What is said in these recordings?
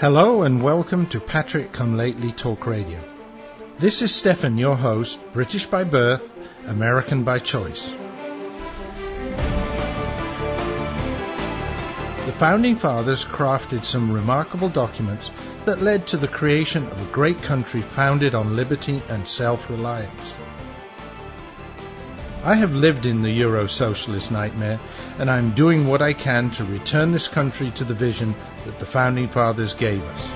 Hello and welcome to Patrick Come Lately Talk Radio. This is Stefan, your host, British by birth, American by choice. The Founding Fathers crafted some remarkable documents that led to the creation of a great country founded on liberty and self-reliance. I have lived in the Euro-socialist nightmare, and I'm doing what I can to return this country to the vision that the Founding Fathers gave us.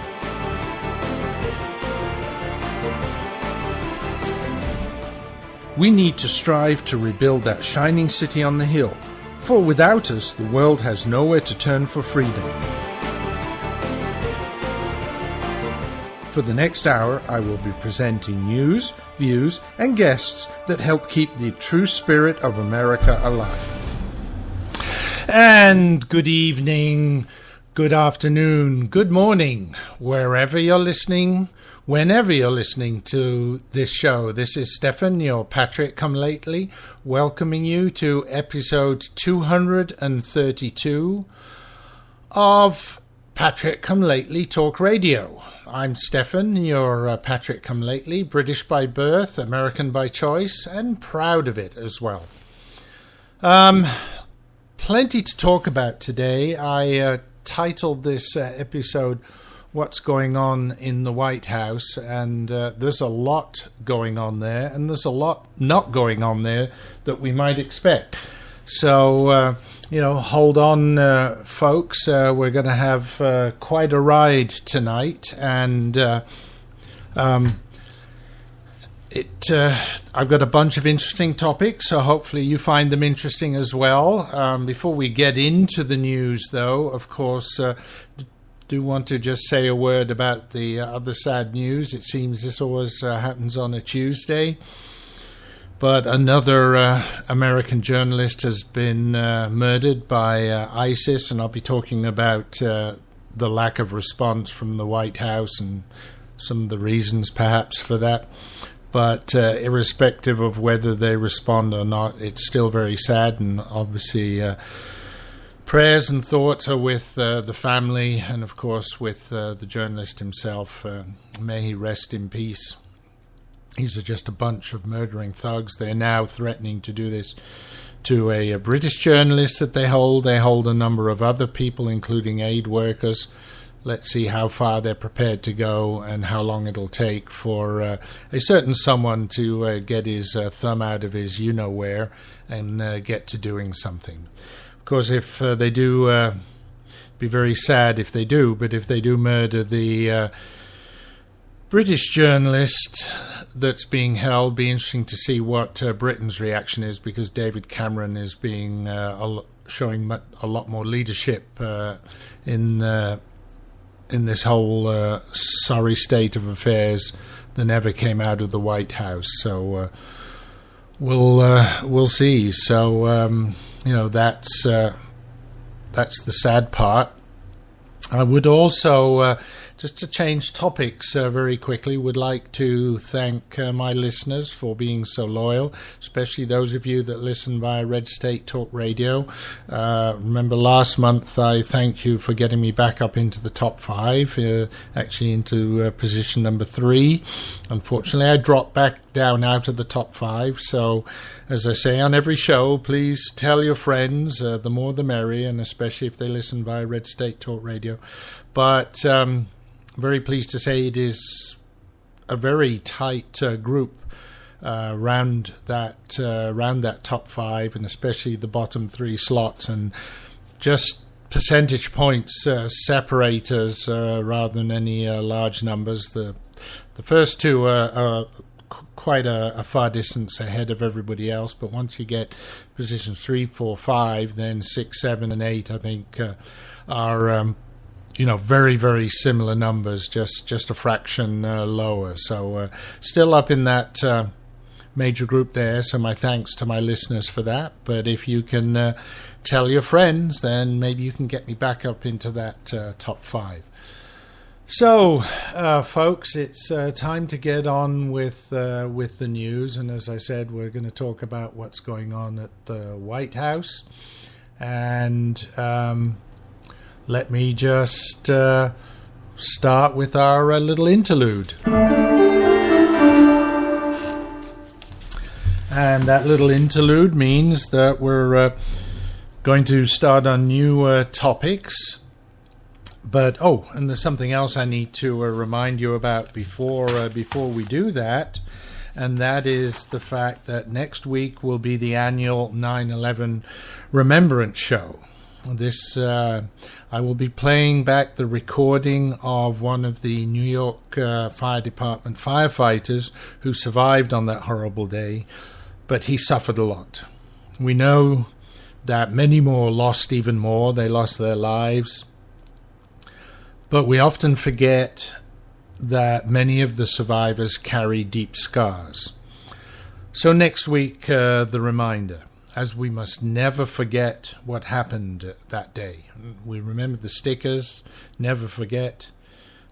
We need to strive to rebuild that shining city on the hill, for without us, the world has nowhere to turn for freedom. For the next hour, I will be presenting news, views, and guests that help keep the true spirit of America alive. And good evening, good afternoon, good morning, wherever you're listening, whenever you're listening to this show. This is Stefan, your Patrick Come Lately, welcoming you to episode 232 of Patrick Come Lately Talk Radio. I'm Stefan, your Patrick Come Lately, British by birth, American by choice, and proud of it as well. Plenty to talk about today. I titled this episode, What's Going On in the White House, and there's a lot going on there, and there's a lot not going on there that we might expect. So, hold on, folks. We're going to have quite a ride tonight, and I've got a bunch of interesting topics, so hopefully you find them interesting as well. Before we get into the news, though, of course, do want to just say a word about the other sad news. It seems this always happens on a Tuesday. But another American journalist has been murdered by ISIS, and I'll be talking about the lack of response from the White House and some of the reasons perhaps for that. But irrespective of whether they respond or not, it's still very sad, and obviously prayers and thoughts are with the family and, of course, with the journalist himself. May he rest in peace. These are just a bunch of murdering thugs. They're now threatening to do this to a British journalist that they hold. They hold a number of other people, including aid workers. Let's see how far they're prepared to go and how long it'll take for a certain someone to get his thumb out of his you-know-where and get to doing something. Of course, if they do, be very sad if they do, but if they do murder the British journalist that's being held, be interesting to see what Britain's reaction is, because David Cameron is being showing a lot more leadership in this whole sorry state of affairs than ever came out of the White House. So we'll see. So that's the sad part. I would also, just to change topics very quickly, would like to thank my listeners for being so loyal, especially those of you that listen via Red State Talk Radio. Remember last month I thanked you for getting me back up into the top 5, actually into position number 3. Unfortunately, I dropped back down out of the top 5, so as I say on every show, please tell your friends, the more the merrier, and especially if they listen via Red State Talk Radio. But very pleased to say it is a very tight group around that top 5, and especially the bottom 3 slots, and just percentage points separate us rather than any large numbers. The first 2 are quite a far distance ahead of everybody else, but once you get positions 3, 4, 5, then 6, 7, and 8, I think are very, very similar numbers, just a fraction lower. So still up in that major group there, so my thanks to my listeners for that. But if you can tell your friends, then maybe you can get me back up into that top 5. So, folks, it's time to get on with the news, and as I said, we're going to talk about what's going on at the White House, and let me just start with our little interlude. And that little interlude means that we're going to start on new topics. But, and there's something else I need to remind you about before we do that. And that is the fact that next week will be the annual 9/11 Remembrance Show. This I will be playing back the recording of one of the New York Fire Department firefighters who survived on that horrible day, but he suffered a lot. We know that many more lost even more. They lost their lives. But we often forget that many of the survivors carry deep scars. So next week, the reminder, as we must never forget what happened that day. We remember the stickers, never forget,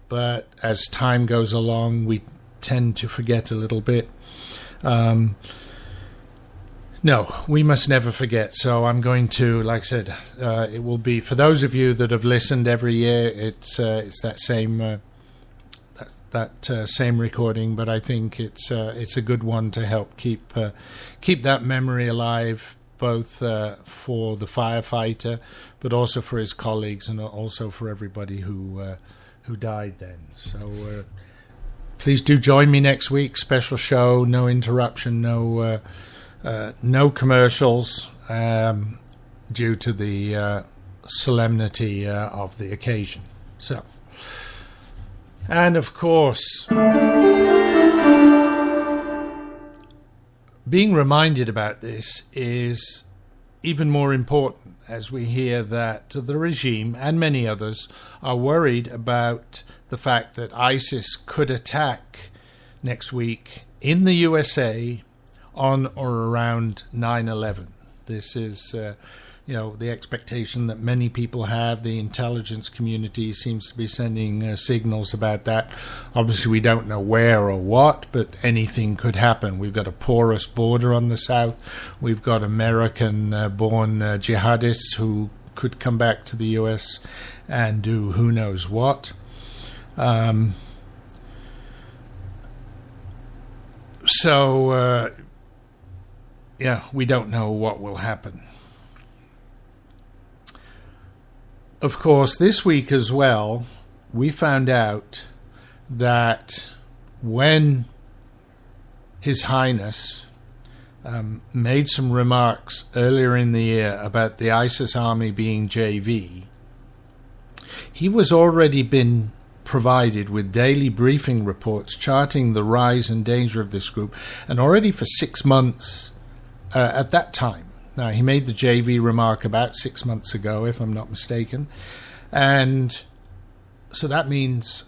but as time goes along, we tend to forget a little bit. No, we must never forget. So I'm going to, like I said, it will be, for those of you that have listened every year, it's that same same recording, but I think it's a good one to help keep that memory alive, both for the firefighter, but also for his colleagues, and also for everybody who died then. So please do join me next week. Special show, no interruption, no commercials, due to the solemnity of the occasion. So. And of course, being reminded about this is even more important as we hear that the regime and many others are worried about the fact that ISIS could attack next week in the USA on or around 9/11. This is the expectation that many people have. The intelligence community seems to be sending signals about that. Obviously, we don't know where or what, but anything could happen. We've got a porous border on the south. We've got American-born jihadists who could come back to the US and do who knows what. We don't know what will happen. Of course, this week as well, we found out that when His Highness made some remarks earlier in the year about the ISIS army being JV, he was already been provided with daily briefing reports charting the rise and danger of this group, and already for 6 months at that time. Now, he made the JV remark about 6 months ago, if I'm not mistaken. And so that means,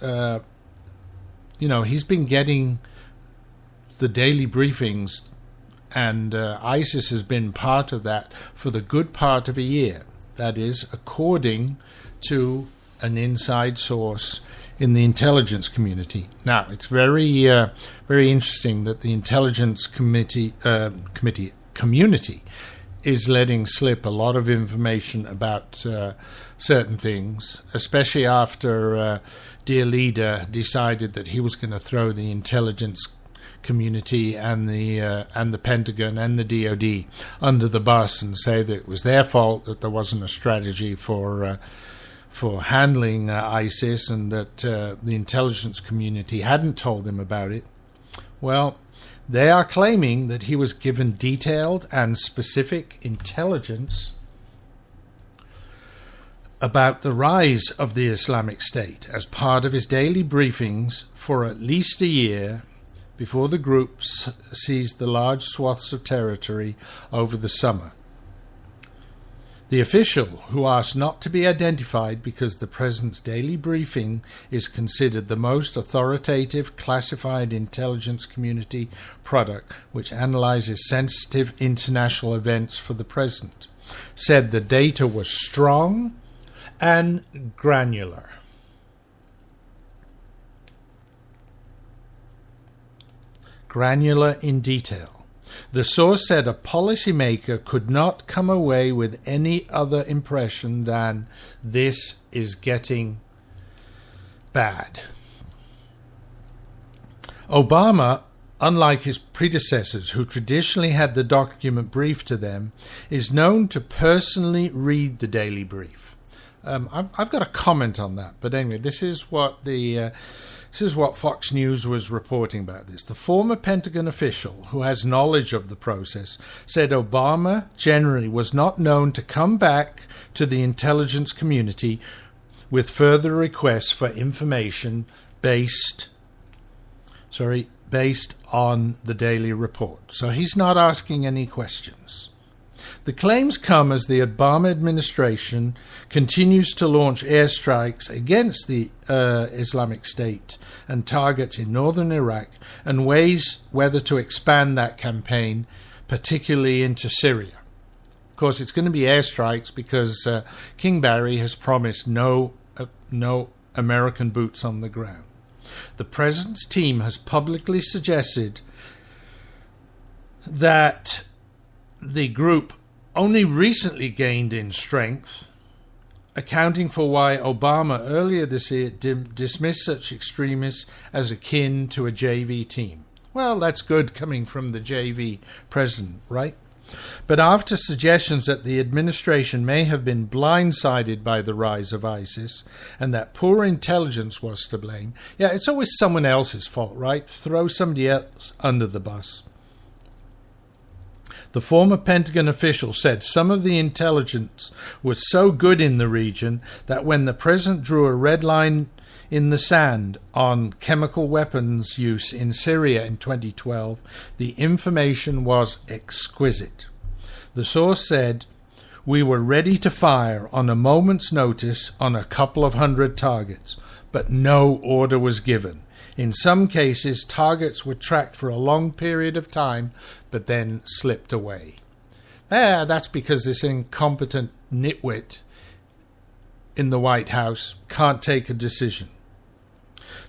he's been getting the daily briefings, and ISIS has been part of that for the good part of a year. That is, according to an inside source in the intelligence community. Now, it's very, very interesting that the intelligence community is letting slip a lot of information about certain things, especially after dear leader decided that he was going to throw the intelligence community and the Pentagon and the DoD under the bus and say that it was their fault that there wasn't a strategy for handling ISIS, and that the intelligence community hadn't told him about it. Well, they are claiming that he was given detailed and specific intelligence about the rise of the Islamic State as part of his daily briefings for at least a year before the group seized the large swaths of territory over the summer. The official, who asked not to be identified because the president's daily briefing is considered the most authoritative classified intelligence community product which analyzes sensitive international events for the president, said the data was strong and granular. Granular in detail. The source said a policymaker could not come away with any other impression than this is getting bad. Obama, unlike his predecessors who traditionally had the document briefed to them, is known to personally read the daily brief. I've got a comment on that, but anyway, this is what Fox News was reporting about this. The former Pentagon official, who has knowledge of the process, said Obama generally was not known to come back to the intelligence community with further requests for information based on the daily report. So he's not asking any questions. The claims come as the Obama administration continues to launch airstrikes against the Islamic State and targets in northern Iraq and weighs whether to expand that campaign, particularly into Syria. Of course, it's going to be airstrikes because King Barry has promised no American boots on the ground. The president's team has publicly suggested that the group only recently gained in strength, accounting for why Obama earlier this year dismissed such extremists as akin to a JV team. Well, that's good coming from the JV president, right? But after suggestions that the administration may have been blindsided by the rise of ISIS and that poor intelligence was to blame, it's always someone else's fault, right? Throw somebody else under the bus. The former Pentagon official said some of the intelligence was so good in the region that when the president drew a red line in the sand on chemical weapons use in Syria in 2012, the information was exquisite. The source said, "We were ready to fire on a moment's notice on a couple of hundred targets, but no order was given. In some cases, targets were tracked for a long period of time, but then slipped away." That's because this incompetent nitwit in the White House can't take a decision.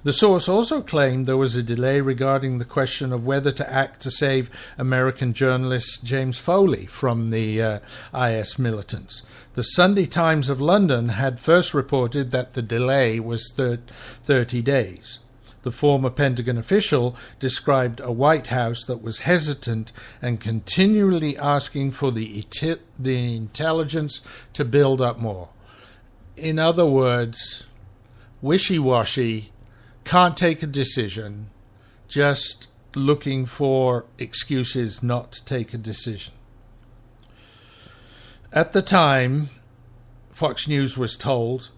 The source also claimed there was a delay regarding the question of whether to act to save American journalist James Foley from the IS militants. The Sunday Times of London had first reported that the delay was 30 days. The former Pentagon official described a White House that was hesitant and continually asking for the intelligence to build up more. In other words, wishy-washy, can't take a decision, just looking for excuses not to take a decision. At the time, Fox News was told,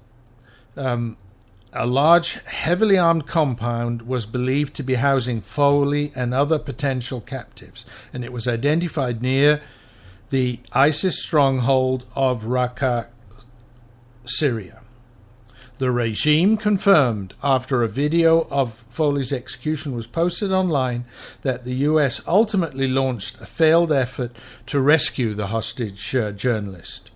a large, heavily armed compound was believed to be housing Foley and other potential captives, and it was identified near the ISIS stronghold of Raqqa, Syria. The regime confirmed after a video of Foley's execution was posted online that the US ultimately launched a failed effort to rescue the hostage journalist.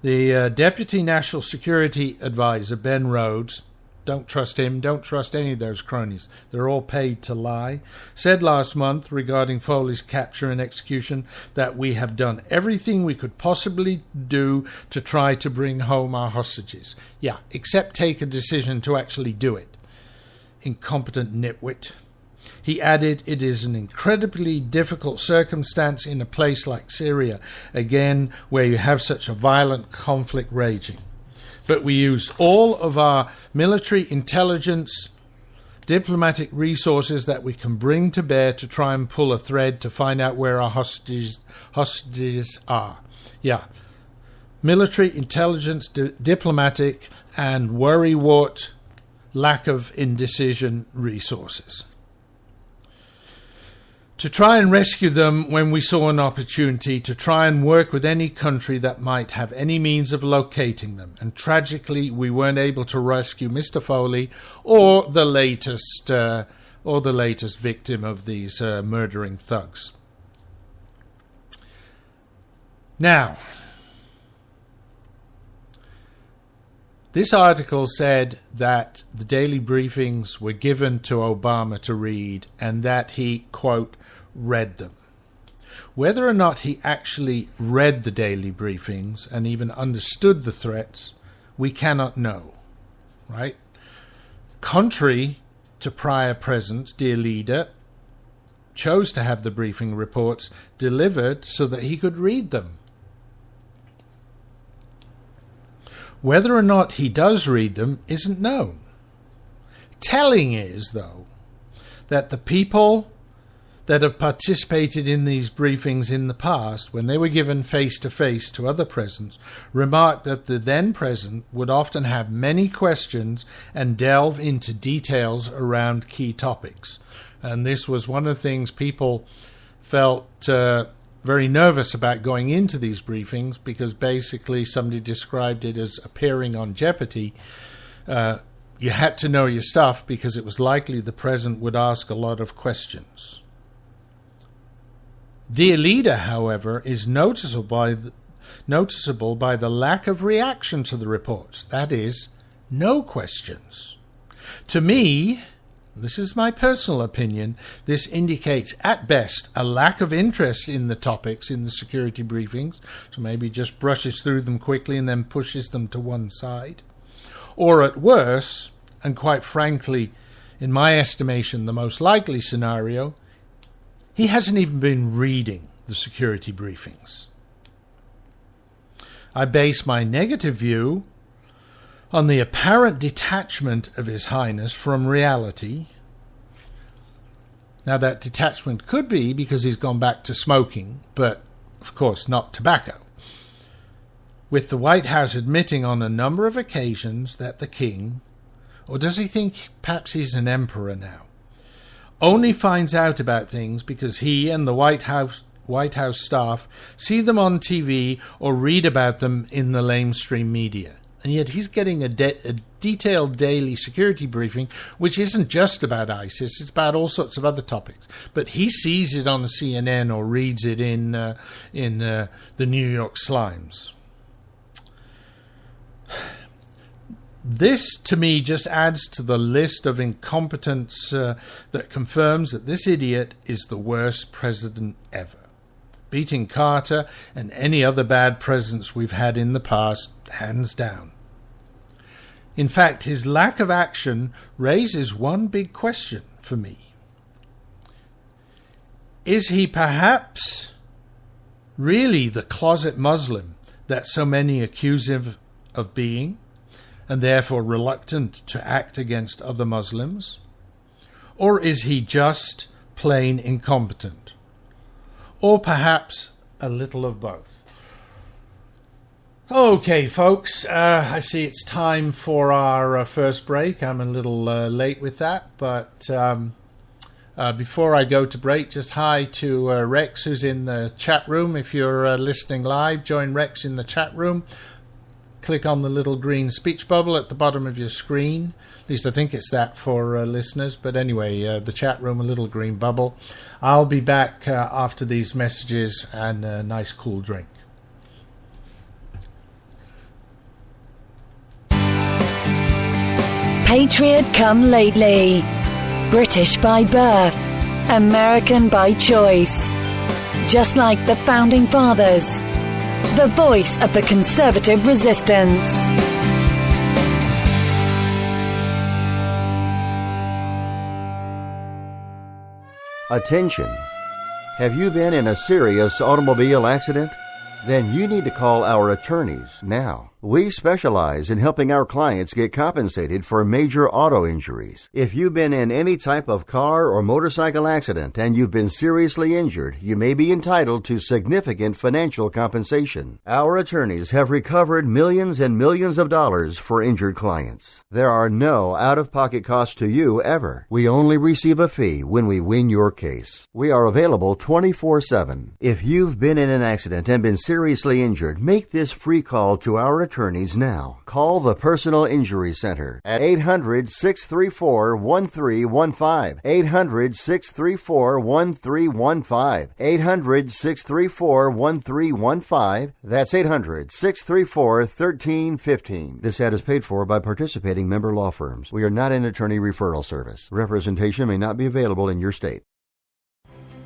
The Deputy National Security Advisor, Ben Rhodes, don't trust him, don't trust any of those cronies, they're all paid to lie, said last month regarding Foley's capture and execution that we have done everything we could possibly do to try to bring home our hostages. Yeah, except take a decision to actually do it. Incompetent nitwit. He added, "It is an incredibly difficult circumstance in a place like Syria, again, where you have such a violent conflict raging. But we used all of our military intelligence, diplomatic resources that we can bring to bear to try and pull a thread to find out where our hostages are." Yeah. Military intelligence, diplomatic, and worrywart lack of indecision resources. To try and rescue them when we saw an opportunity, to try and work with any country that might have any means of locating them. And tragically, we weren't able to rescue Mr. Foley or the latest victim of these murdering thugs. Now, this article said that the daily briefings were given to Obama to read and that he, quote, read them. Whether or not he actually read the daily briefings and even understood the threats, we cannot know, right? Contrary to prior presence, dear leader chose to have the briefing reports delivered so that he could read them. Whether or not he does read them isn't known. Telling is, though, that the people that have participated in these briefings in the past, when they were given face-to-face to other presents, remarked that the then present would often have many questions and delve into details around key topics. And this was one of the things people felt very nervous about going into these briefings, because basically somebody described it as appearing on Jeopardy. You had to know your stuff because it was likely the present would ask a lot of questions. Dear Leader, however, is noticeable by the lack of reaction to the reports. That is, no questions. To me, this is my personal opinion, this indicates at best a lack of interest in the topics in the security briefings, so maybe just brushes through them quickly and then pushes them to one side. Or at worst, and quite frankly, in my estimation, the most likely scenario, he hasn't even been reading the security briefings. I base my negative view on the apparent detachment of His Highness from reality. Now, that detachment could be because he's gone back to smoking, but of course not tobacco. With the White House admitting on a number of occasions that the king, or does he think perhaps he's an emperor now, only finds out about things because he and the White House staff see them on TV or read about them in the lamestream media. And yet he's getting a detailed daily security briefing, which isn't just about ISIS, it's about all sorts of other topics. But he sees it on the CNN or reads it in the New York Slimes. This, to me, just adds to the list of incompetence that confirms that this idiot is the worst president ever, beating Carter and any other bad presidents we've had in the past, hands down. In fact, his lack of action raises one big question for me. Is he perhaps really the closet Muslim that so many accuse him of being, and therefore reluctant to act against other Muslims? Or is he just plain incompetent? Or perhaps a little of both? Okay, folks, I see it's time for our first break. I'm a little late with that, but before I go to break, just hi to Rex, who's in the chat room. If you're listening live, join Rex in the chat room. Click on the little green speech bubble at the bottom of your screen. At least I think it's that for listeners. But anyway, the chat room, a little green bubble. I'll be back after these messages and a nice cool drink. Patriot come lately. British by birth. American by choice. Just like the Founding Fathers. The voice of the conservative resistance. Attention! Have you been in a serious automobile accident? Then you need to call our attorneys now. We specialize in helping our clients get compensated for major auto injuries. If you've been in any type of car or motorcycle accident and you've been seriously injured, you may be entitled to significant financial compensation. Our attorneys have recovered millions and millions of dollars for injured clients. There are no out-of-pocket costs to you ever. We only receive a fee when we win your case. We are available 24/7. If you've been in an accident and been seriously injured, make this free call to our attorneys now. Call the Personal Injury Center at 800-634-1315. 800-634-1315. 800-634-1315. That's 800-634-1315. This ad is paid for by participating member law firms. We are not an attorney referral service. Representation may not be available in your state.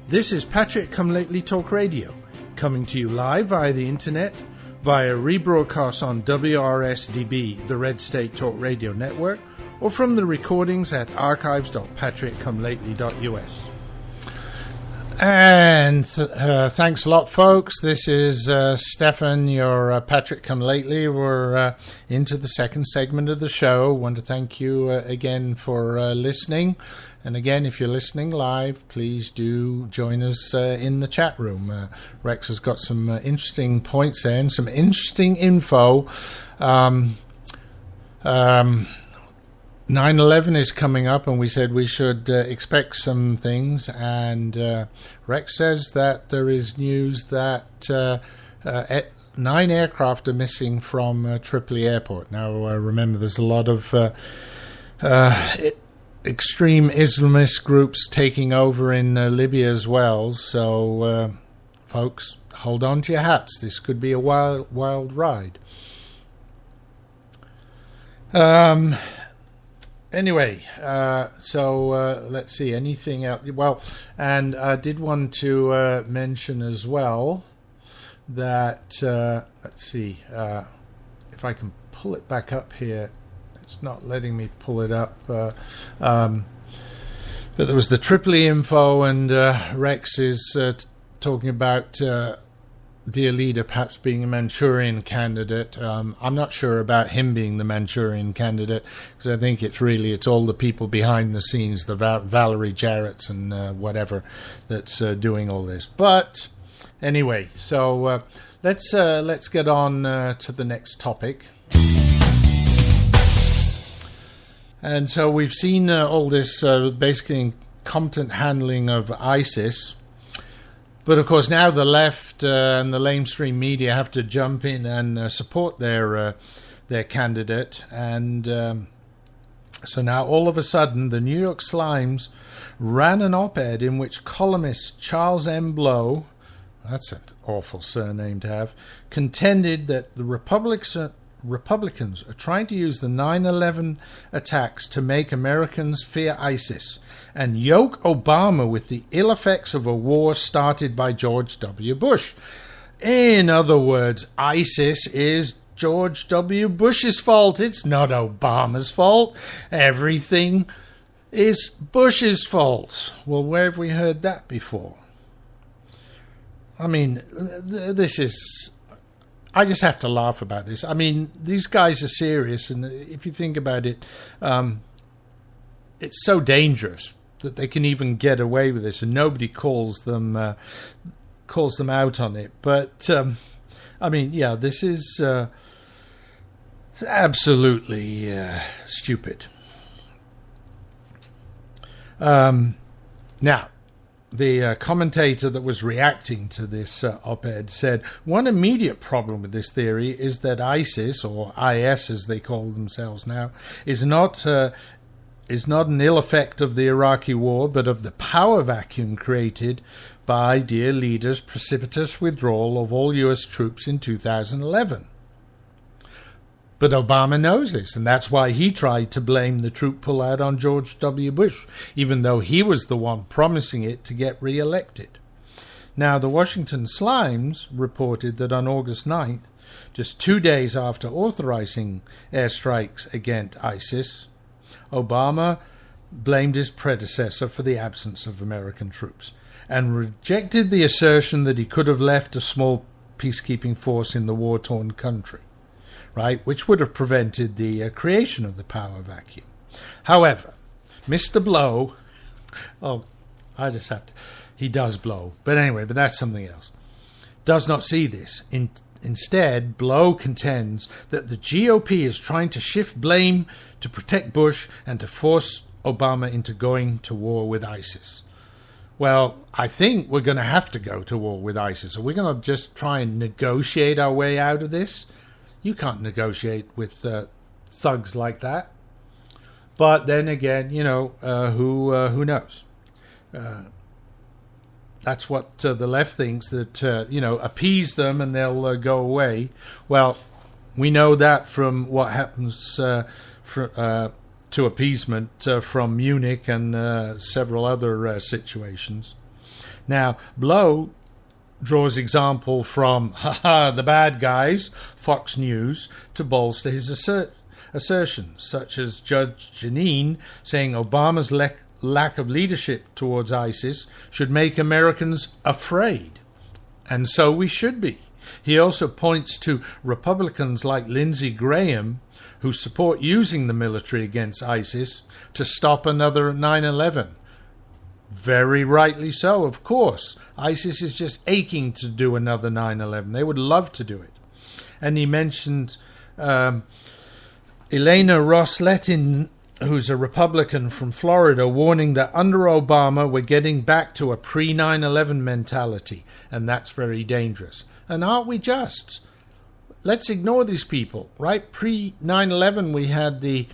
This is Patrick Come Lately Talk Radio, coming to you live via the internet, via rebroadcast on WRSDB, the Red State Talk Radio Network, or from the recordings at archives.patrickcomelately.us. And thanks a lot, folks. This is Stefan, your Patrick Come Lately. We're into the second segment of the show. Want to thank you again for listening. And again, if you're listening live, please do join us in the chat room. Rex has got some interesting points there and some interesting info. 9/11 is coming up, and we said we should expect some things. And Rex says that there is news that 9 aircraft are missing from Tripoli Airport. Now, remember, there's a lot of extreme Islamist groups taking over in Libya as well. So, folks, hold on to your hats. This could be a wild ride. Anyway, so let's see, anything else? Well, and I did want to mention as well that, let's see, if I can pull it back up here. It's not letting me pull it up. But there was the Tripoli info, and Rex is talking about dear leader perhaps being a Manchurian candidate. I'm not sure about him being the Manchurian candidate, because I think it's all the people behind the scenes, the Valerie Jarrett's and whatever, that's doing all this. But anyway, so let's get on to the next topic. And so we've seen all this basically incompetent handling of ISIS. But of course, now the left and the lamestream media have to jump in and support their candidate, and so now all of a sudden, the New York Slimes ran an op-ed in which columnist Charles M. Blow, that's an awful surname to have, contended that the Republicans are trying to use the 9/11 attacks to make Americans fear ISIS and yoke Obama with the ill effects of a war started by George W. Bush. In other words, ISIS is George W. Bush's fault. It's not Obama's fault. Everything is Bush's fault. Well, where have we heard that before? I mean, this is... I just have to laugh about this. I mean, these guys are serious, and if you think about it, it's so dangerous that they can even get away with this, and nobody calls them out on it. But I mean, yeah, this is absolutely stupid. Now, the commentator that was reacting to this op-ed said, one immediate problem with this theory is that ISIS, or IS as they call themselves now, is not an ill effect of the Iraqi war, but of the power vacuum created by dear leader's precipitous withdrawal of all US troops in 2011. But Obama knows this, and that's why he tried to blame the troop pullout on George W. Bush, even though he was the one promising it to get re-elected. Now, the Washington Slimes reported that on August 9th, just 2 days after authorizing airstrikes against ISIS, Obama blamed his predecessor for the absence of American troops and rejected the assertion that he could have left a small peacekeeping force in the war-torn country, right, which would have prevented the creation of the power vacuum. However, Mr. Blow, he does blow, but anyway, but that's something else, does not see this. Instead, Blow contends that the GOP is trying to shift blame to protect Bush and to force Obama into going to war with ISIS. Well, I think we're going to have to go to war with ISIS. Are we going to just try and negotiate our way out of this? You can't negotiate with thugs like that. But then again, who knows? That's what the left thinks, that, appease them and they'll go away. Well, we know that from what happens to appeasement from Munich and several other situations. Now, Blow draws example from the bad guys, Fox News, to bolster his assertions, such as Judge Jeanine saying Obama's lack of leadership towards ISIS should make Americans afraid. And so we should be. He also points to Republicans like Lindsey Graham, who support using the military against ISIS to stop another 9/11. Very rightly so, of course. ISIS is just aching to do another 9/11. They would love to do it. And he mentioned Elena Ros-Lehtinen, who's a Republican from Florida, warning that under Obama we're getting back to a pre-9/11 mentality, and that's very dangerous. And aren't we just? Let's ignore these people, right? Pre-9/11 we had the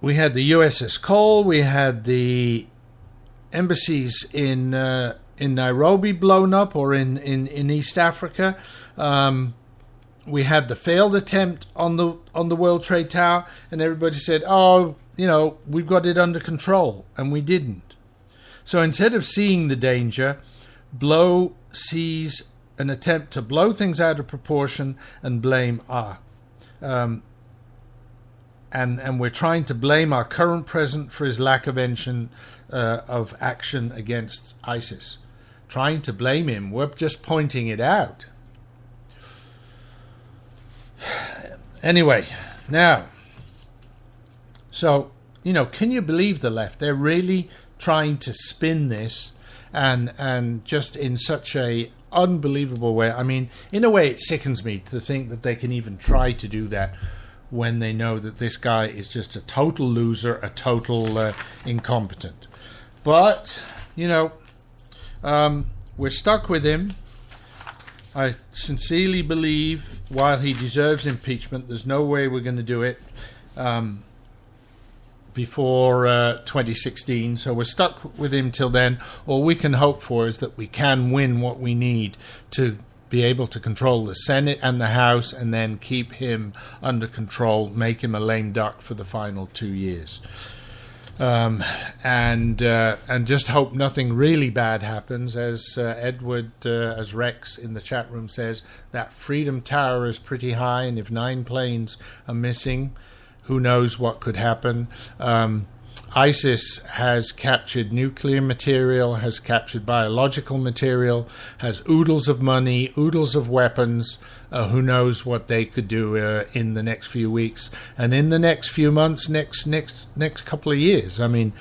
USS Cole, we had the embassies in Nairobi blown up, or in East Africa. We had the failed attempt on the World Trade Tower, and everybody said, "Oh, we've got it under control," and we didn't. So instead of seeing the danger, Blow sees an attempt to blow things out of proportion and blame and we're trying to blame our current president for his lack of action against ISIS. Trying to blame him, we're just pointing it out. Anyway, now, so, can you believe the left? They're really trying to spin this and just in such a unbelievable way. I mean, in a way, it sickens me to think that they can even try to do that when they know that this guy is just a total loser, a total incompetent. But, we're stuck with him. I sincerely believe, while he deserves impeachment, there's no way we're going to do it before 2016. So we're stuck with him till then. All we can hope for is that we can win what we need to be able to control the Senate and the House, and then keep him under control, make him a lame duck for the final 2 years. And just hope nothing really bad happens. As as Rex in the chat room says, that Freedom Tower is pretty high, and if 9 planes are missing, who knows what could happen. ISIS has captured nuclear material, has captured biological material, has oodles of money, oodles of weapons. Who knows what they could do in the next few weeks and in the next few months, next couple of years. I mean,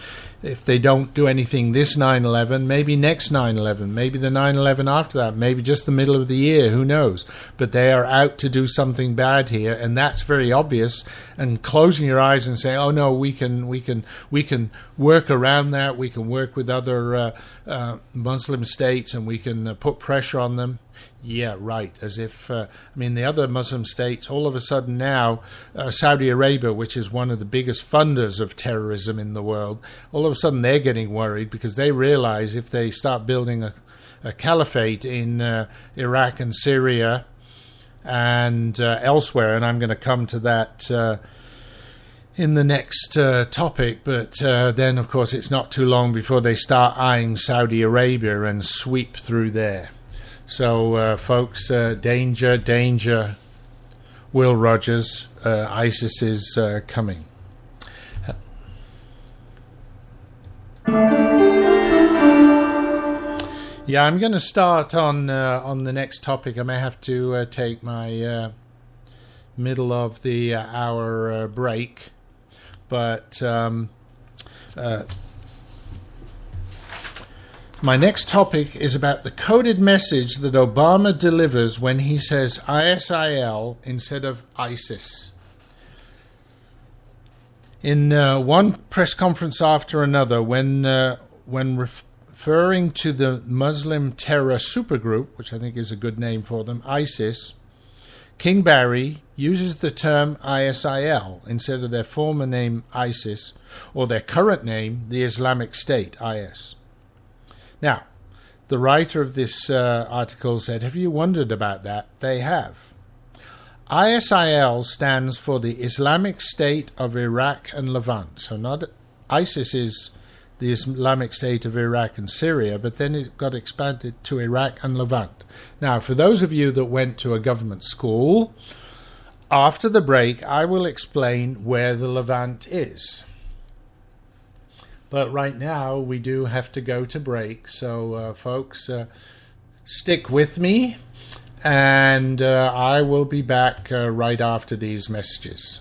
if they don't do anything this 9/11, maybe next 9/11, maybe the 9/11 after that, maybe just the middle of the year, who knows? But they are out to do something bad here, and that's very obvious. And closing your eyes and saying, "Oh no, we can work around that. We can work with other Muslim states, and we can put pressure on them." Yeah, right. As if, the other Muslim states, all of a sudden now, Saudi Arabia, which is one of the biggest funders of terrorism in the world, all of a sudden they're getting worried because they realize if they start building a caliphate in Iraq and Syria and elsewhere, and I'm going to come to that in the next topic, but then, of course, it's not too long before they start eyeing Saudi Arabia and sweep through there. So, folks, danger, Will Rogers, ISIS is coming. Yeah, I'm going to start on the next topic. I may have to take my middle of the hour break, but my next topic is about the coded message that Obama delivers when he says ISIL instead of ISIS. In one press conference after another, when referring to the Muslim terror supergroup, which I think is a good name for them, ISIS, King Barry uses the term ISIL instead of their former name ISIS, or their current name, the Islamic State, IS. Now, the writer of this article said, have you wondered about that? They have. ISIL stands for the Islamic State of Iraq and Levant. So not ISIS is the Islamic State of Iraq and Syria, but then it got expanded to Iraq and Levant. Now, for those of you that went to a government school, After the break, I will explain where the Levant is. But right now, we do have to go to break. So, folks, stick with me, and I will be back right after these messages.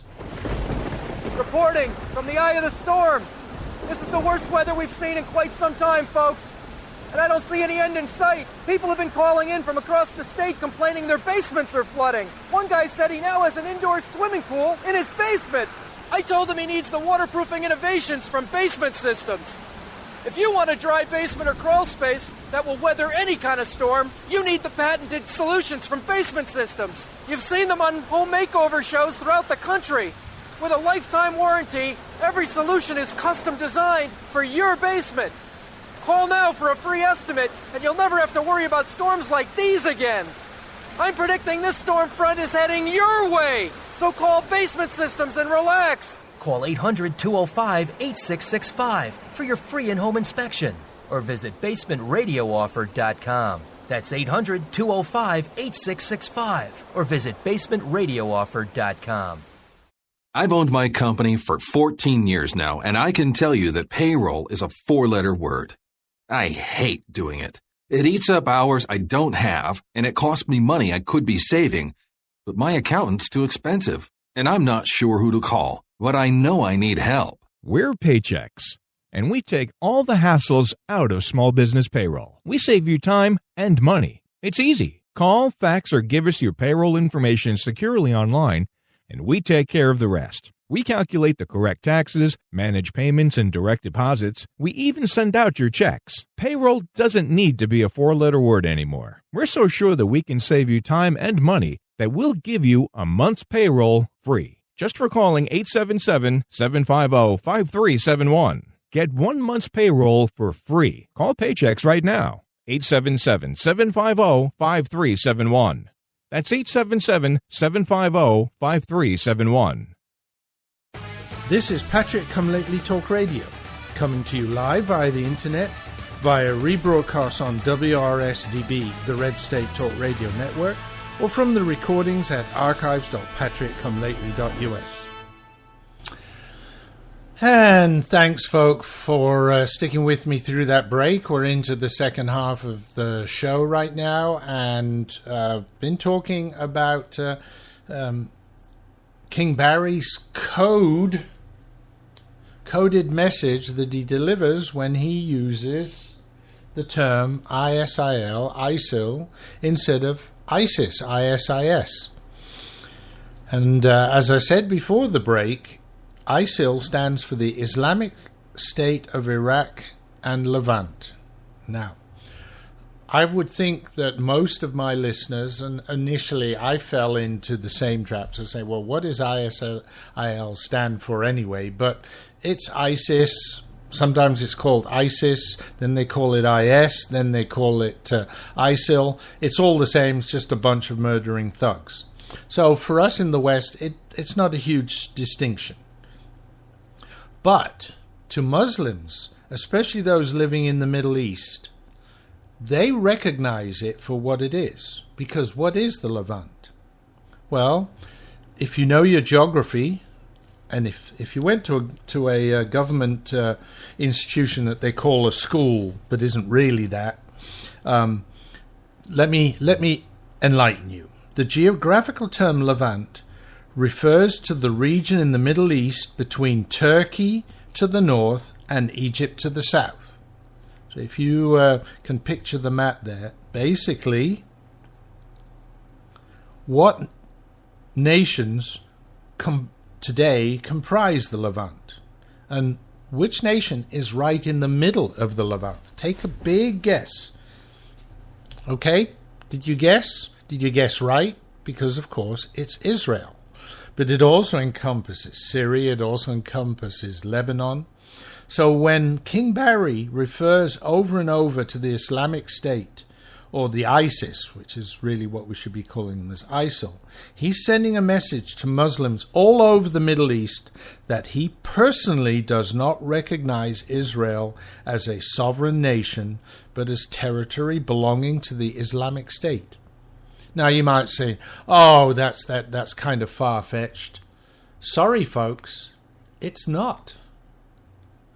Reporting from the eye of the storm. This is the worst weather we've seen in quite some time, folks. And I don't see any end in sight. People have been calling in from across the state complaining their basements are flooding. One guy said he now has an indoor swimming pool in his basement. I told him he needs the waterproofing innovations from Basement Systems. If you want a dry basement or crawl space that will weather any kind of storm, you need the patented solutions from Basement Systems. You've seen them on home makeover shows throughout the country. With a lifetime warranty, every solution is custom designed for your basement. Call now for a free estimate, and you'll never have to worry about storms like these again. I'm predicting this storm front is heading your way, so call Basement Systems and relax. Call 800-205-8665 for your free in-home inspection, or visit basementradiooffer.com. That's 800-205-8665, or visit basementradiooffer.com. I've owned my company for 14 years now, and I can tell you that payroll is a 4-letter word. I hate doing it. It eats up hours I don't have, and it costs me money I could be saving. But my accountant's too expensive, and I'm not sure who to call, but I know I need help. We're Paychex, and we take all the hassles out of small business payroll. We save you time and money. It's easy. Call, fax, or give us your payroll information securely online, and we take care of the rest. We calculate the correct taxes, manage payments and direct deposits. We even send out your checks. Payroll doesn't need to be a 4-letter word anymore. We're so sure that we can save you time and money that we'll give you a month's payroll free. Just for calling 877-750-5371. Get 1 month's payroll for free. Call Paychex right now. 877-750-5371. That's 877-750-5371. This is Patrick Come Lately Talk Radio, coming to you live via the internet, via rebroadcast on WRSDB, the Red State Talk Radio Network, or from the recordings at archives.patrickcomelately.us. And thanks, folk, for sticking with me through that break. We're into the second half of the show right now, and been talking about King Barry's coded message that he delivers when he uses the term ISIL, instead of ISIS, ISIS. And as I said before the break, ISIL stands for the Islamic State of Iraq and Levant. Now, I would think that most of my listeners, and initially I fell into the same traps of saying, well, what does ISIL stand for anyway? But it's ISIS. Sometimes it's called ISIS, then they call it IS, then they call it ISIL. It's all the same, it's just a bunch of murdering thugs. So for us in the West, it's not a huge distinction. But to Muslims, especially those living in the Middle East, they recognize it for what it is. Because what is the Levant? Well, if you know your geography, and if you went to a government institution that they call a school, but isn't really that, let me enlighten you. The geographical term Levant refers to the region in the Middle East between Turkey to the north and Egypt to the south. So if you can picture the map there, basically, what nations today comprise the Levant? And which nation is right in the middle of the Levant? Take a big guess. Okay? Did you guess? Did you guess right? Because, of course, it's Israel. But it also encompasses Syria. It also encompasses Lebanon. So when King Barry refers over and over to the Islamic State, or the ISIS, which is really what we should be calling them as ISIL, he's sending a message to Muslims all over the Middle East that he personally does not recognize Israel as a sovereign nation, but as territory belonging to the Islamic State. Now you might say, "Oh, that's kind of far-fetched." Sorry, folks, it's not.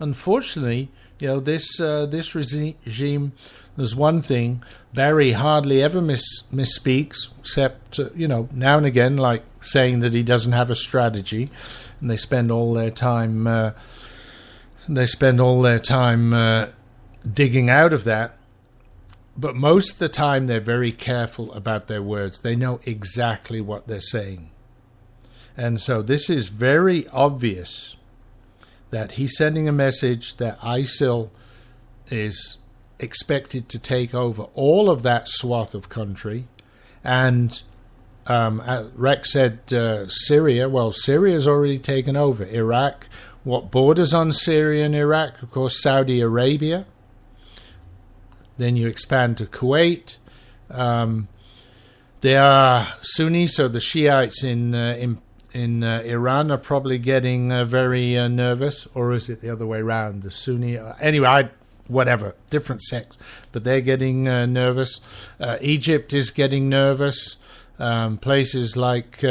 Unfortunately, this regime. There's one thing: Barry hardly ever misspeaks, except now and again, like saying that he doesn't have a strategy, and they spend all their time. Digging out of that. But most of the time, they're very careful about their words. They know exactly what they're saying. And so this is very obvious that he's sending a message that ISIL is expected to take over all of that swath of country. And Rex said Syria. Well, Syria's already taken over. Iraq. What borders on Syria and Iraq? Of course, Saudi Arabia. Then you expand to Kuwait. They are Sunni, so the Shiites in Iran are probably getting very nervous, or is it the other way around? The Sunni, anyway, whatever, different sects, but they're getting nervous. Egypt is getting nervous. Places like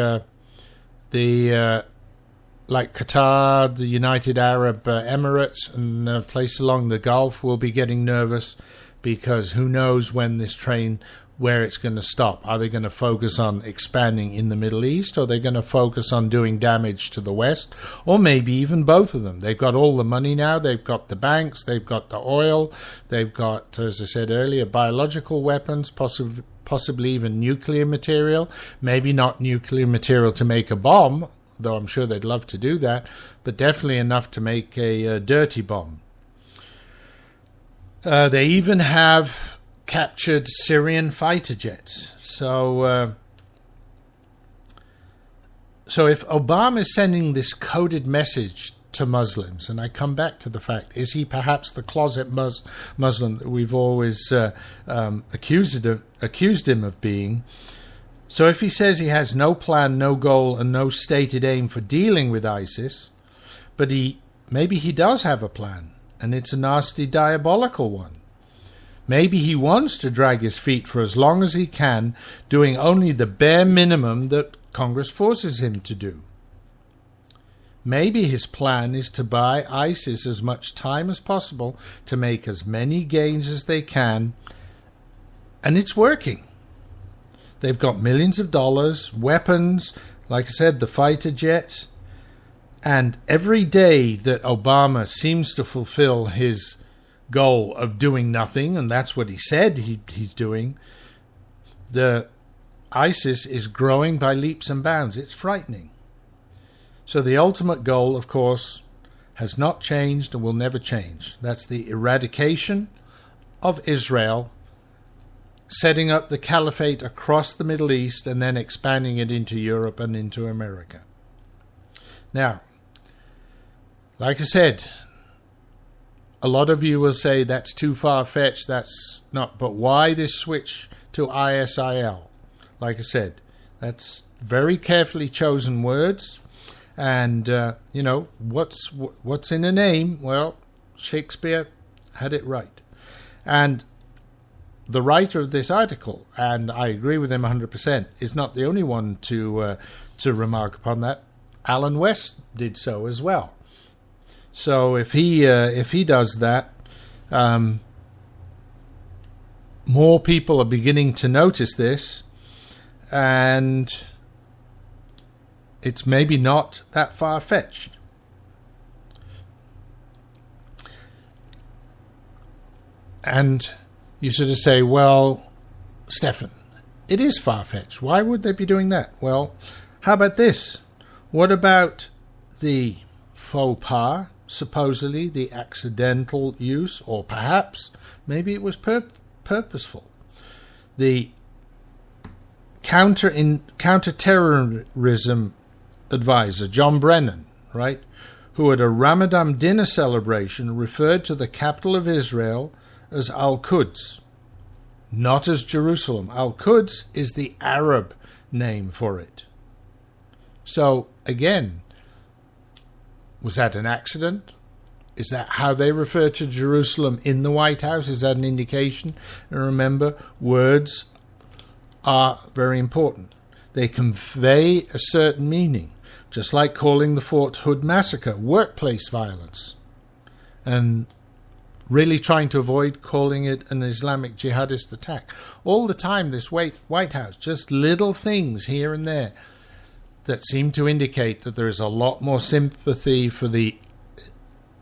like Qatar, the United Arab Emirates, and places along the Gulf will be getting nervous. Because who knows when this train, where it's going to stop. Are they going to focus on expanding in the Middle East, or are they going to focus on doing damage to the West, or maybe even both of them? They've got all the money now. They've got the banks. They've got the oil. They've got, as I said earlier, biological weapons, possibly even nuclear material. Maybe not nuclear material to make a bomb, though I'm sure they'd love to do that, but definitely enough to make a dirty bomb. They even have captured Syrian fighter jets. So if Obama is sending this coded message to Muslims, and I come back to the fact, is he perhaps the closet Muslim that we've always accused him of being? So if he says he has no plan, no goal, and no stated aim for dealing with ISIS, but maybe he does have a plan, and it's a nasty, diabolical one. Maybe he wants to drag his feet for as long as he can, doing only the bare minimum that Congress forces him to do. Maybe his plan is to buy ISIS as much time as possible to make as many gains as they can, and it's working. They've got millions of dollars, weapons, like I said, the fighter jets. And every day that Obama seems to fulfill his goal of doing nothing, and that's what he said he's doing, the ISIS is growing by leaps and bounds. It's frightening. So the ultimate goal, of course, has not changed and will never change. That's the eradication of Israel, setting up the caliphate across the Middle East, and then expanding it into Europe and into America. Now, like I said, a lot of you will say that's too far-fetched, that's not. But why this switch to ISIL? Like I said, that's very carefully chosen words. And, what's in a name? Well, Shakespeare had it right. And the writer of this article, and I agree with him 100%, is not the only one to remark upon that. Alan West did so as well. So if he does that, more people are beginning to notice this, and it's maybe not that far-fetched. And you sort of say, well, Stefan, it is far-fetched. Why would they be doing that? Well, how about this? What about the faux pas, supposedly the accidental use, or perhaps maybe it was purposeful? The counter-terrorism advisor, John Brennan, right, who at a Ramadan dinner celebration referred to the capital of Israel as Al-Quds, not as Jerusalem. Al-Quds is the Arab name for it. So, again, was that an accident? Is that how they refer to Jerusalem in the White House? Is that an indication? And remember, words are very important. They convey a certain meaning, just like calling the Fort Hood massacre workplace violence, and really trying to avoid calling it an Islamic jihadist attack. All the time, this White House, just little things here and there that seem to indicate that there is a lot more sympathy for the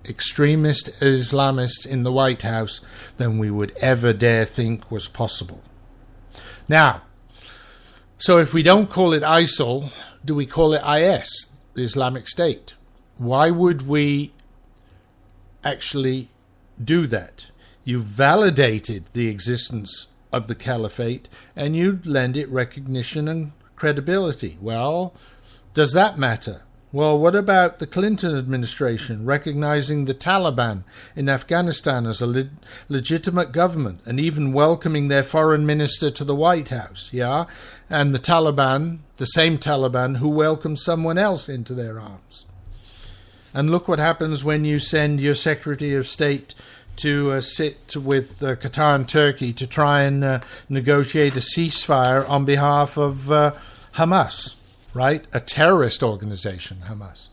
extremist Islamists in the White House than we would ever dare think was possible. Now, so if we don't call it ISIL, do we call it IS, the Islamic State? Why would we actually do that? You validated the existence of the caliphate and you lend it recognition and credibility. Well, does that matter? Well, what about the Clinton administration recognizing the Taliban in Afghanistan as a legitimate government and even welcoming their foreign minister to the White House, yeah? And the Taliban, the same Taliban who welcomed someone else into their arms. And look what happens when you send your Secretary of State to sit with Qatar and Turkey to try and negotiate a ceasefire on behalf of Hamas. Right? A terrorist organization, Hamas.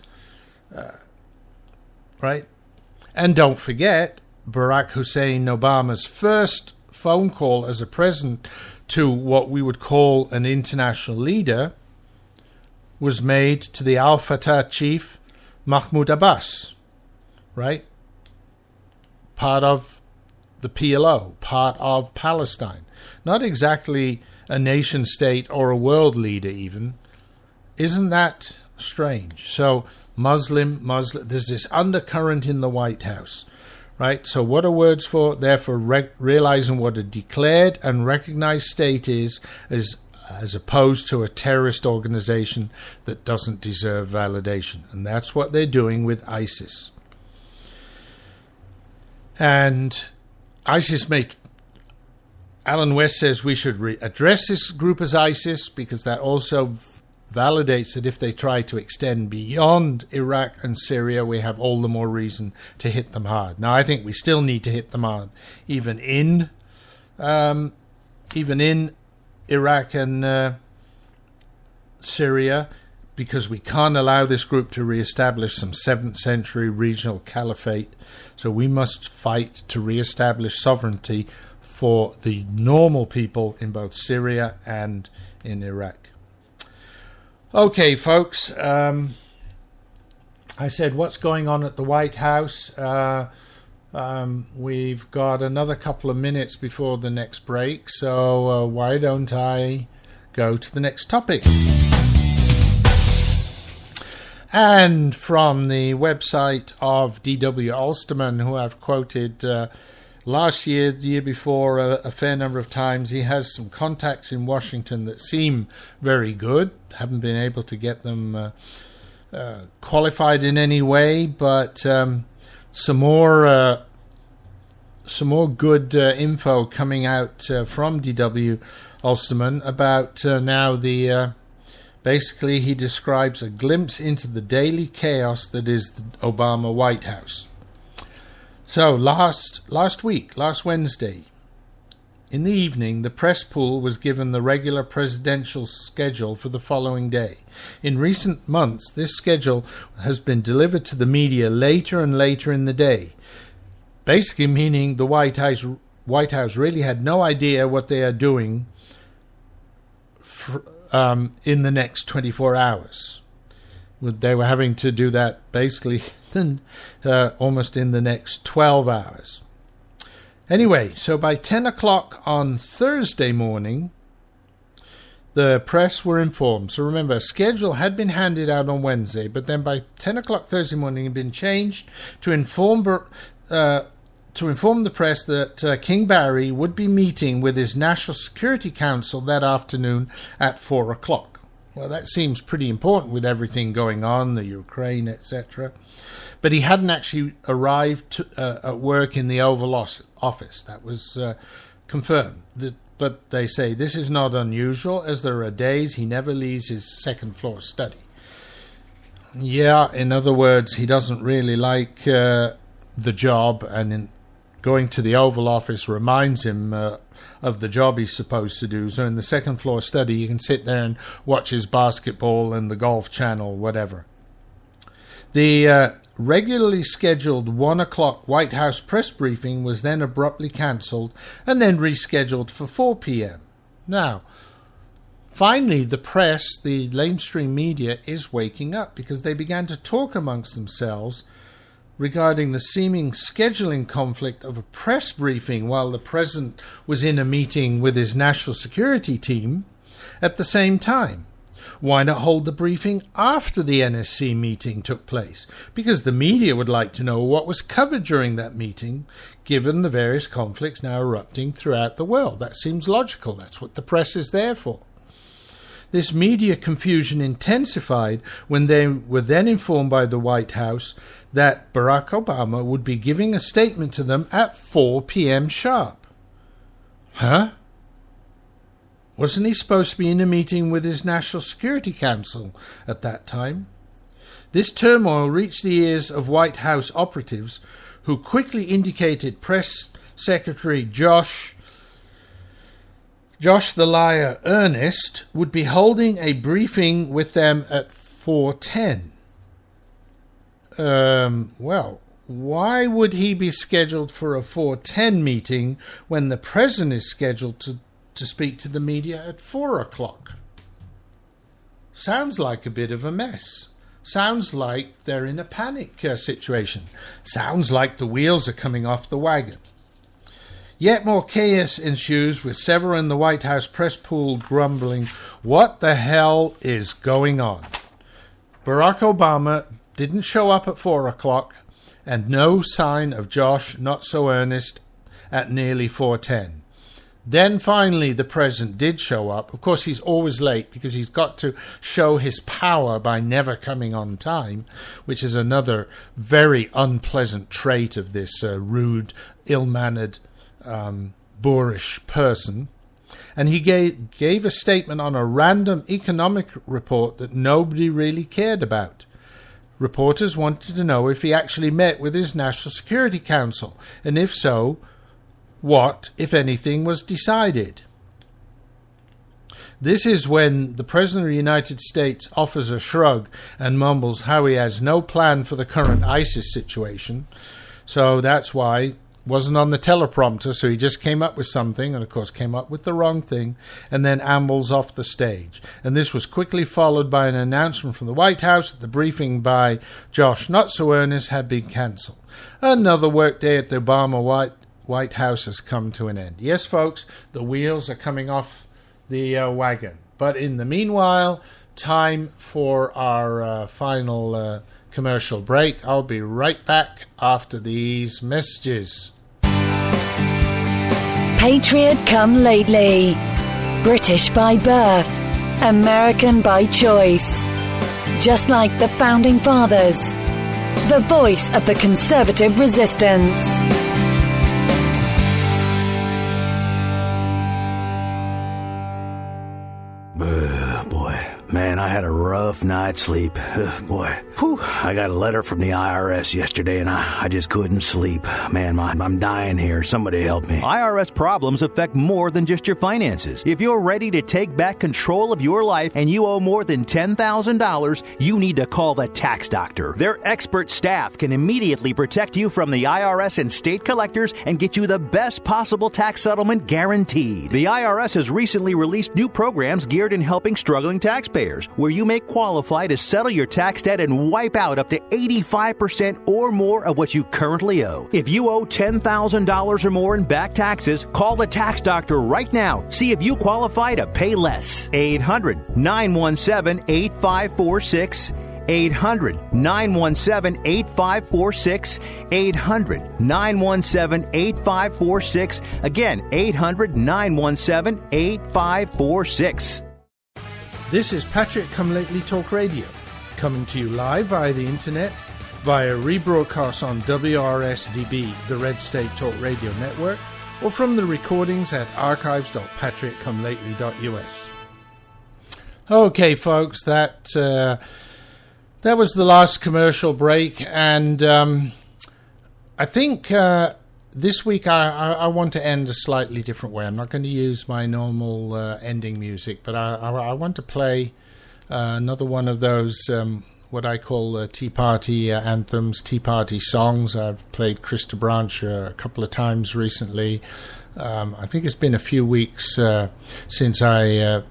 Right? And don't forget, Barack Hussein Obama's first phone call as a president to what we would call an international leader was made to the Al-Fatah chief, Mahmoud Abbas. Right? Part of the PLO, part of Palestine. Not exactly a nation state or a world leader even. Isn't that strange? So Muslim, there's this undercurrent in the White House, right? So what are words for? They're for realizing what a declared and recognized state is as opposed to a terrorist organization that doesn't deserve validation. And that's what they're doing with ISIS. And ISIS Alan West says we should address this group as ISIS because that also validates that if they try to extend beyond Iraq and Syria, we have all the more reason to hit them hard. Now, I think we still need to hit them hard, even in Iraq and Syria, because we can't allow this group to reestablish some 7th century regional caliphate. So we must fight to reestablish sovereignty for the normal people in both Syria and in Iraq. Okay, folks, I said what's going on at the White House. We've got another couple of minutes before the next break, so why don't I go to the next topic? And from the website of D.W. Ulsterman, who I've quoted last year, the year before, a fair number of times. He has some contacts in Washington that seem very good. Haven't been able to get them qualified in any way, but some more good info coming out from D.W. Ulsterman about now the. Basically, he describes a glimpse into the daily chaos that is the Obama White House. So last Wednesday, in the evening, the press pool was given the regular presidential schedule for the following day. In recent months, this schedule has been delivered to the media later and later in the day, basically meaning the White House really had no idea what they are doing in the next 24 hours. They were having to do that basically almost in the next 12 hours. Anyway, so by 10 o'clock on Thursday morning, the press were informed. So remember, a schedule had been handed out on Wednesday, but then by 10 o'clock Thursday morning it had been changed to inform the press that King Barry would be meeting with his National Security Council that afternoon at 4 o'clock. Well, that seems pretty important with everything going on, the Ukraine, etc. But he hadn't actually arrived at work in the Oval Office. That was confirmed. But they say this is not unusual, as there are days he never leaves his second-floor study. Yeah, in other words, he doesn't really like the job and going to the Oval Office reminds him of the job he's supposed to do. So in the second floor study, you can sit there and watch his basketball and the Golf Channel, whatever. The regularly scheduled 1 o'clock White House press briefing was then abruptly cancelled and then rescheduled for 4 p.m. Now, finally, the press, the lamestream media, is waking up because they began to talk amongst themselves regarding the seeming scheduling conflict of a press briefing while the president was in a meeting with his national security team at the same time. Why not hold the briefing after the NSC meeting took place? Because the media would like to know what was covered during that meeting, given the various conflicts now erupting throughout the world. That seems logical. That's what the press is there for. This media confusion intensified when they were then informed by the White House that Barack Obama would be giving a statement to them at 4 p.m. sharp. Huh? Wasn't he supposed to be in a meeting with his National Security Council at that time? This turmoil reached the ears of White House operatives, who quickly indicated Press Secretary Josh the Liar Ernest would be holding a briefing with them at 4:10. Well, why would he be scheduled for a 4:10 meeting when the president is scheduled to speak to the media at 4 o'clock? Sounds like a bit of a mess. Sounds like they're in a panic situation. Sounds like the wheels are coming off the wagon. Yet more chaos ensues, with several in the White House press pool grumbling, "What the hell is going on?" Barack Obama didn't show up at 4 o'clock, and no sign of Josh Not So Earnest at nearly 4:10. Then finally the president did show up. Of course, he's always late because he's got to show his power by never coming on time, which is another very unpleasant trait of this rude, ill-mannered, boorish person. And he gave a statement on a random economic report that nobody really cared about. Reporters wanted to know if he actually met with his National Security Council, and if so, what, if anything, was decided. This is when the President of the United States offers a shrug and mumbles how he has no plan for the current ISIS situation. So that's why wasn't on the teleprompter, so he just came up with something, and of course came up with the wrong thing, and then ambles off the stage. And this was quickly followed by an announcement from the White House that the briefing by Josh Not So Earnest had been cancelled. Another workday at the Obama White House has come to an end. Yes, folks, the wheels are coming off the wagon. But in the meanwhile, time for our final commercial break. I'll be right back after these messages. Patriot come lately. British by birth. American by choice. Just like the Founding Fathers. The voice of the conservative resistance. Boy, man, I had a rough night's sleep. Boy, I got a letter from the IRS yesterday, and I just couldn't sleep. Man, I'm dying here. Somebody help me. IRS problems affect more than just your finances. If you're ready to take back control of your life and you owe more than $10,000, you need to call the Tax Doctor. Their expert staff can immediately protect you from the IRS and state collectors and get you the best possible tax settlement guaranteed. The IRS has recently released new programs geared in helping struggling taxpayers, where you may qualify to settle your tax debt and wipe out up to 85% or more of what you currently owe. If you owe $10,000 or more in back taxes, call the Tax Doctor right now. See if you qualify to pay less. 800-917-8546. 800-917-8546. 800-917-8546. Again, 800-917-8546. This is Patrick Come Lately Talk Radio, coming to you live via the internet, via rebroadcast on WRSDB, the Red State Talk Radio Network, or from the recordings at archives.patrickcomelately.us. Okay, folks, that was the last commercial break, and I think this week I want to end a slightly different way. I'm not going to use my normal ending music, but I want to play another one of those what I call Tea Party anthems, Tea Party songs. I've played Krista Branch a couple of times recently. I think it's been a few weeks since I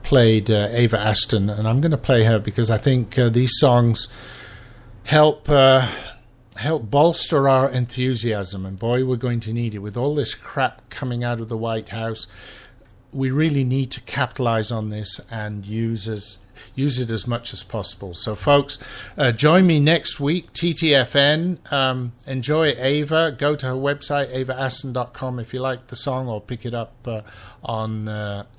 played Ava Aston, and I'm going to play her because I think these songs help bolster our enthusiasm, and boy, we're going to need it. With all this crap coming out of the White House, we really need to capitalize on this and use it as much as possible. So folks, join me next week, TTFN. Enjoy Ava. Go to her website, avaaston.com, if you like the song, or pick it up on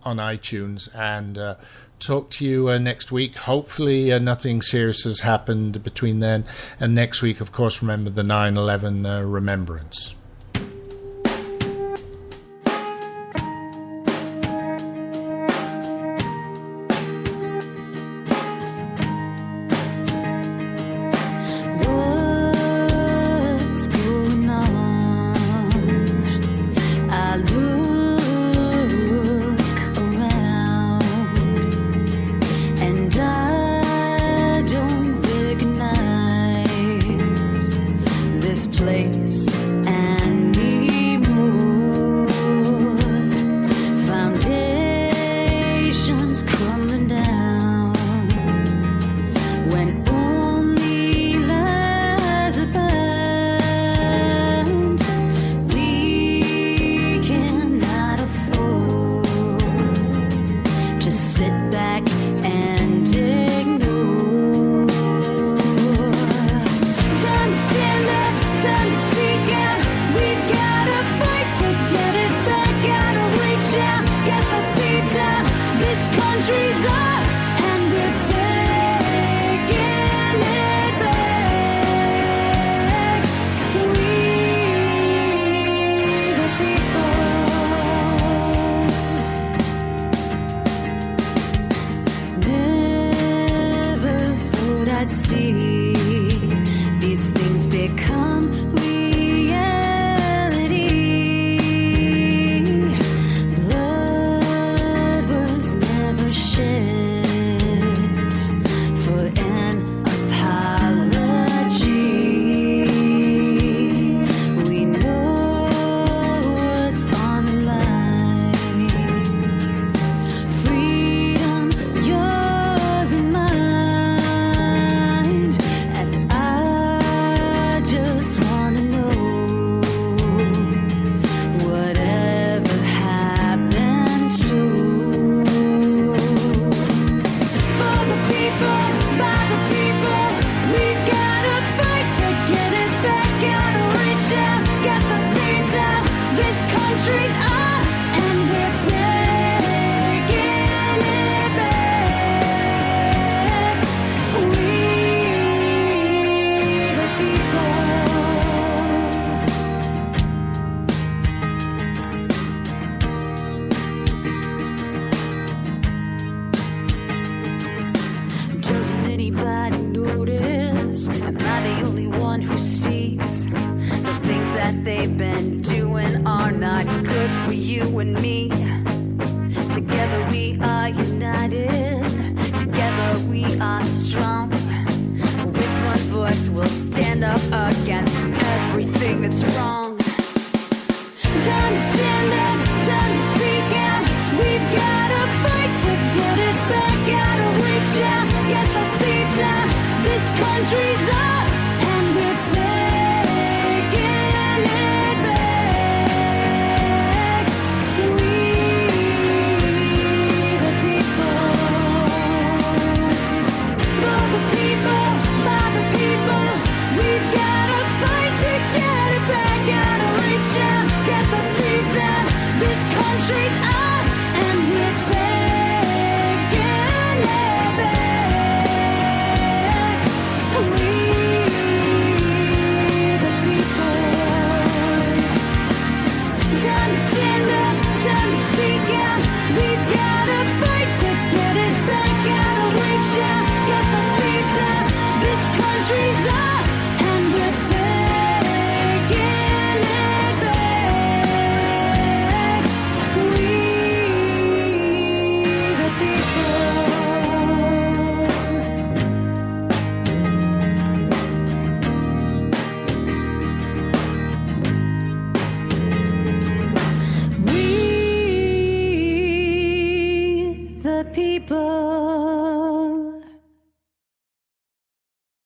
iTunes, and talk to you next week. Hopefully nothing serious has happened between then and next week. Of course, remember the 9/11 remembrance. We'll stand up against everything that's wrong. Time to stand up, time to speak out. We've got to fight to get it back. Gotta reach out, get the thieves out. This country's ours, and we're taking it back. We the people, for the people, by the people. We've got to fight to get it back. the people.